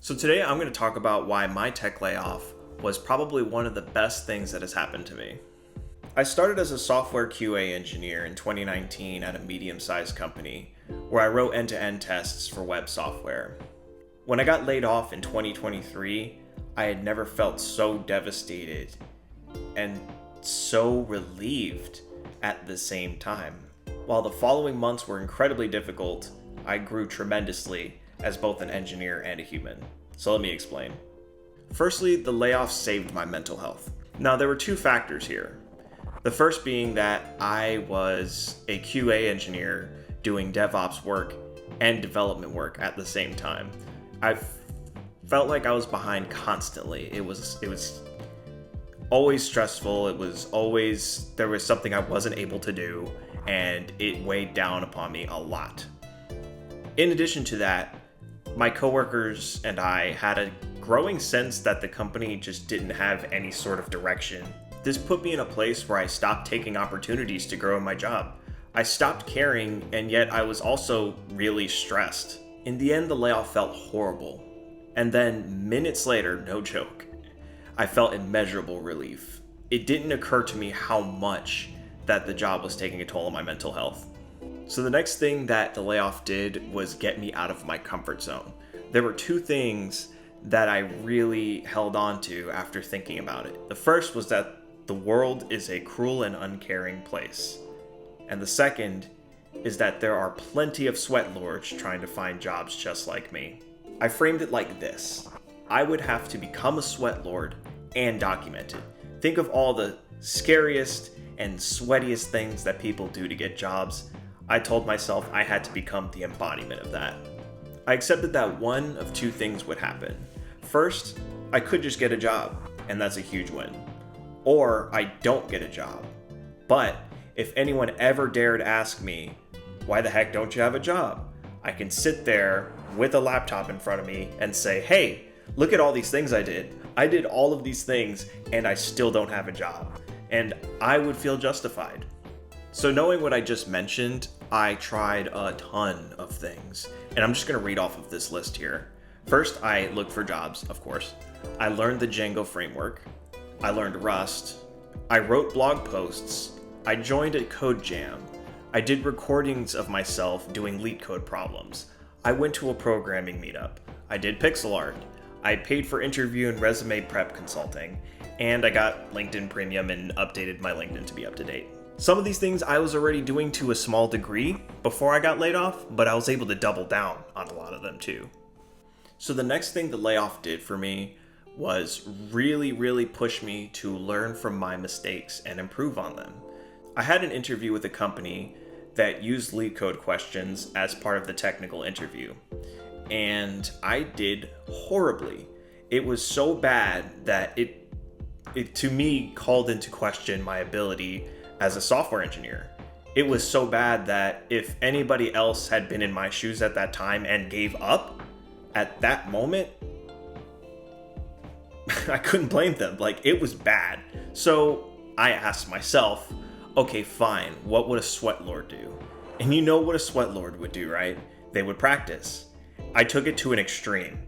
So today I'm going to talk about why my tech layoff was probably one of the best things that has happened to me. I started as a software QA engineer in 2019 at a medium-sized company where I wrote end-to-end tests for web software. When I got laid off in 2023, I had never felt so devastated and so relieved at the same time. While the following months were incredibly difficult, I grew tremendously as both an engineer and a human. So let me explain. Firstly, the layoff saved my mental health. Now, there were two factors here. The first being that I was a QA engineer doing DevOps work and development work at the same time. I felt like I was behind constantly. It was always stressful. There was something I wasn't able to do, and it weighed down upon me a lot. In addition to that, my coworkers and I had a growing sense that the company just didn't have any sort of direction. This put me in a place where I stopped taking opportunities to grow in my job. I stopped caring, and yet I was also really stressed. In the end, the layoff felt horrible. And then minutes later, no joke, I felt immeasurable relief. It didn't occur to me how much that the job was taking a toll on my mental health. So the next thing that the layoff did was get me out of my comfort zone. There were two things that I really held on to after thinking about it. The first was that the world is a cruel and uncaring place. And the second is that there are plenty of sweatlords trying to find jobs just like me. I framed it like this. I would have to become a sweatlord and document it. Think of all the scariest and sweatiest things that people do to get jobs. I told myself I had to become the embodiment of that. I accepted that one of two things would happen. First, I could just get a job, and that's a huge win. Or I don't get a job. But if anyone ever dared ask me, why the heck don't you have a job? I can sit there with a laptop in front of me and say, hey, look at all these things I did. I did all of these things and I still don't have a job. And I would feel justified. So knowing what I just mentioned, I tried a ton of things. And I'm just going to read off of this list here. First, I looked for jobs, of course. I learned the Django framework. I learned Rust. I wrote blog posts. I joined a code jam. I did recordings of myself doing leet code problems. I went to a programming meetup. I did pixel art. I paid for interview and resume prep consulting. And I got LinkedIn Premium and updated my LinkedIn to be up to date. Some of these things I was already doing to a small degree before I got laid off, but I was able to double down on a lot of them too. So the next thing the layoff did for me was really push me to learn from my mistakes and improve on them. I had an interview with a company that used leet code questions as part of the technical interview, and I did horribly. It was so bad that it to me called into question my ability as a software engineer. It was so bad that if anybody else had been in my shoes at that time and gave up at that moment, I couldn't blame them. Like, it was bad. So I asked myself, okay, fine, what would a sweatlord do? And you know what a sweatlord would do, right? They would practice. I took it to an extreme.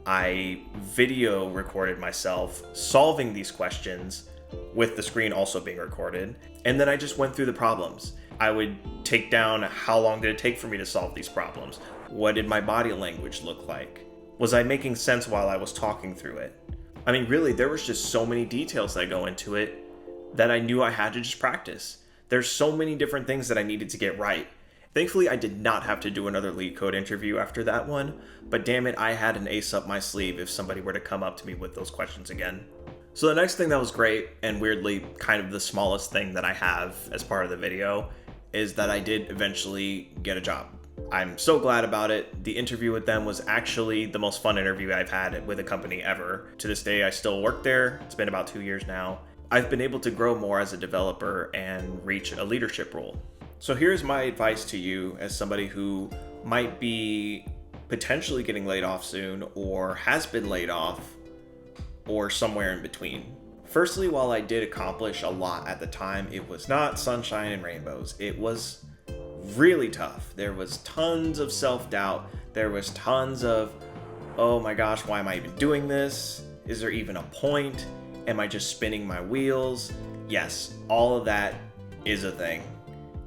I video recorded myself solving these questions with the screen also being recorded. And then I just went through the problems. I would take down how long did it take for me to solve these problems? What did my body language look like? Was I making sense while I was talking through it? I mean, really, there was just so many details that go into it that I knew I had to just practice. There's so many different things that I needed to get right. Thankfully, I did not have to do another leet code interview after that one, but damn it, I had an ace up my sleeve if somebody were to come up to me with those questions again. So the next thing that was great, and weirdly kind of the smallest thing that I have as part of the video, is that I did eventually get a job. I'm so glad about it. The interview with them was actually the most fun interview I've had with a company ever. To this day, I still work there. It's been about 2 years now. I've been able to grow more as a developer and reach a leadership role. So here's my advice to you as somebody who might be potentially getting laid off soon or has been laid off or somewhere in between. Firstly, while I did accomplish a lot at the time, it was not sunshine and rainbows. It was really tough. There was tons of self-doubt. There was tons of, oh my gosh, why am I even doing this? Is there even a point? Am I just spinning my wheels? Yes, all of that is a thing,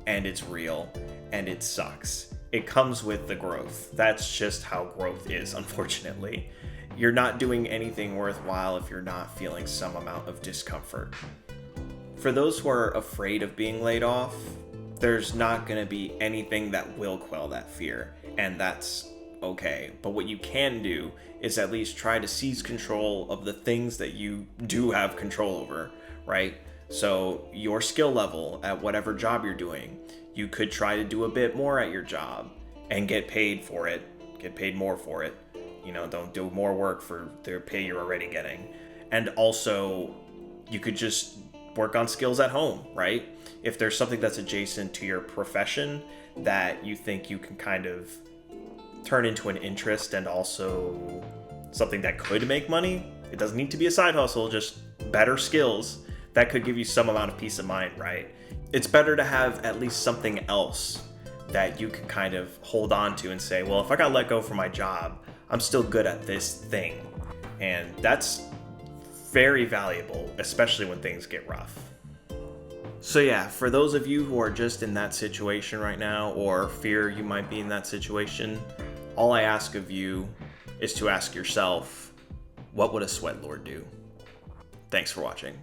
and it's real, and it sucks. It comes with the growth. That's just how growth is, unfortunately. You're not doing anything worthwhile if you're not feeling some amount of discomfort. For those who are afraid of being laid off, there's not going to be anything that will quell that fear, and that's okay. But what you can do is at least try to seize control of the things that you do have control over, right? So your skill level at whatever job you're doing, you could try to do a bit more at your job and get paid for it, get paid more for it. Don't do more work for the pay you're already getting. And also, you could just work on skills at home, right? If there's something that's adjacent to your profession that you think you can kind of turn into an interest and also something that could make money, it doesn't need to be a side hustle, just better skills that could give you some amount of peace of mind, right? It's better to have at least something else that you can kind of hold on to and say, well, if I got let go from my job, I'm still good at this thing. And that's very valuable, especially when things get rough. So yeah, for those of you who are just in that situation right now or fear you might be in that situation, all I ask of you is to ask yourself, what would a sweatlord do? Thanks for watching.